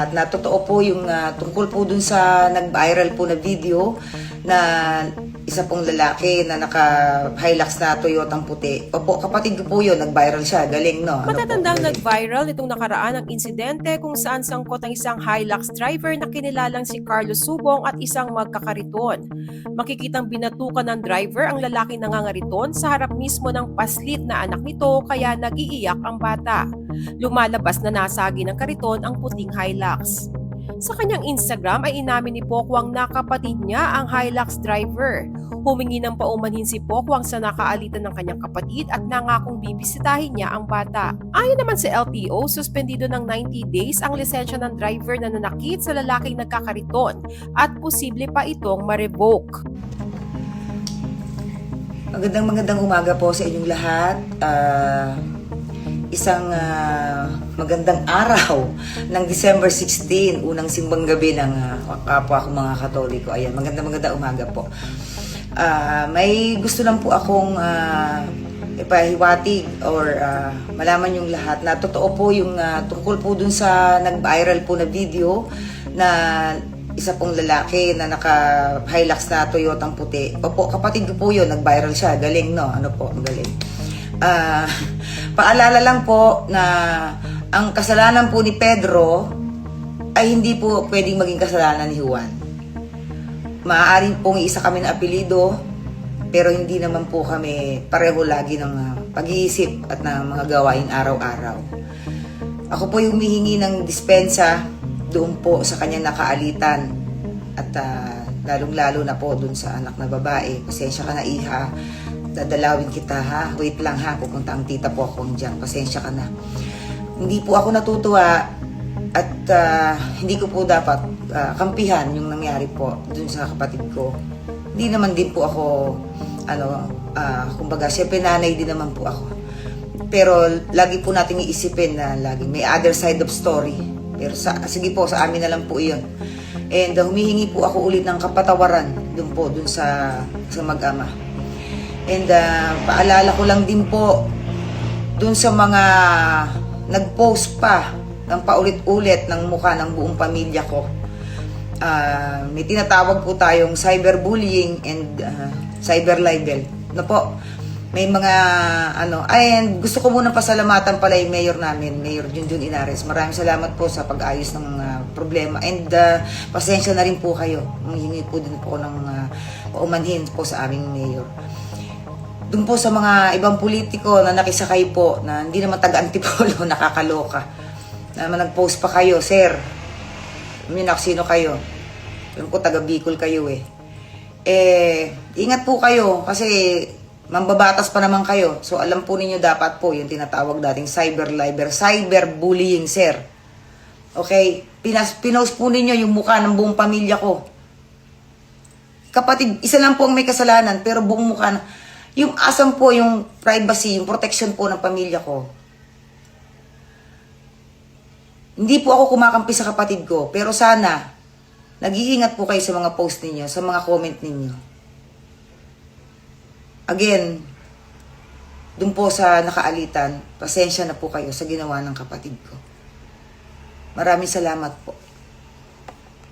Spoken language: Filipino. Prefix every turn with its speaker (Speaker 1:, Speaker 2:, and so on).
Speaker 1: At na totoo po yung tungkol po dun sa nag-viral po na video na isa pong lalaki na naka-Hilux na Toyotang puti. Opo, kapatid ko po yun, nag-viral siya. Galing, no?
Speaker 2: Matatandang nag-viral nitong nakaraan ang insidente kung saan sangkot ang isang Hilux driver na kinilalang si Carlos Subong at isang magkakariton. Makikitang binatukan ng driver ang lalaking nangangariton sa harap mismo ng paslit na anak nito kaya nag-iiyak ang bata. Lumalabas na nasagi ng kariton ang puting Hilux. Sa kanyang Instagram ay inamin ni Pokwang na kapatid niya ang Hilux driver. Humingi ng paumanhin si Pokwang sa nakaalitan ng kanyang kapatid at nangakong bibisitahin niya ang bata. Ayon naman sa LTO, suspendido ng 90 days ang lisensya ng driver na nanakit sa lalaking nagkakariton at posible pa itong ma-revoke.
Speaker 1: Magandang umaga po sa inyong lahat. Isang magandang araw ng December 16, unang simbang gabi ng kapwa ko mga Katoliko. Ayan, magandang umaga po. May gusto lang po akong ipahiwatig or malaman yung lahat na totoo po yung tungkol po dun sa nag-viral po na video na isa pong lalaki na naka-Hilux na Toyotang puti. Opo, kapatid ko po yun, nag-viral siya. Galing, no? Ano po, galing. Paalala lang po na ang kasalanan po ni Pedro ay hindi po pwedeng maging kasalanan ni Juan. Maaaring pong isa kami na apelido, pero hindi naman po kami pareho lagi ng pag-iisip at ng mga gawain araw-araw. Ako po yung humihingi ng dispensa doon po sa kanyang nakaalitan at lalong-lalo na po doon sa anak na babae. Pasensya ka na, iha. Dadalawin kita, ha? Wait lang, ha? Pupunta ang tita po akong dyan. Pasensya ka na. Hindi po ako natutuwa at hindi ko po dapat kampihan yung nangyari po dun sa kapatid ko. Hindi naman din po ako, kumbaga, siyempre nanay din naman po ako. Pero lagi po natin iisipin na lagi may other side of story. Pero sige po, sa amin na lang po iyon. And humihingi po ako ulit ng kapatawaran dun sa mag-ama. And paalala ko lang din po dun sa mga nag-post pa ng paulit-ulit ng mukha ng buong pamilya ko. May tinatawag po tayong cyberbullying and cyber libel. No po, may mga and gusto ko muna pasalamatan pala yung mayor namin, Mayor Junjun Inares. Maraming salamat po sa pag-ayos ng problema and pasensya na rin po kayo. Manghingi po din po ng paumanhin po sa aming mayor. Doon po sa mga ibang politiko na nakisakay po na hindi naman taga-Antipolo, nakakaloka. Na nag-post pa kayo, sir. Sino kayo? Alam ko taga-Bicol kayo eh. Ingat po kayo kasi mambabatas pa naman kayo. So alam po ninyo dapat po yung tinatawag dating cyberbullying, sir. Okay? Pinost po ninyo yung mukha ng buong pamilya ko. Kapatid, isa lang po ang may kasalanan pero buong mukha na. Yung asam po, yung privacy, yung protection po ng pamilya ko. Hindi po ako kumakampi sa kapatid ko, pero sana, nag-iingat po kayo sa mga post ninyo, sa mga comment ninyo. Again, dun po sa nakaalitan, pasensya na po kayo sa ginawa ng kapatid ko. Maraming salamat po.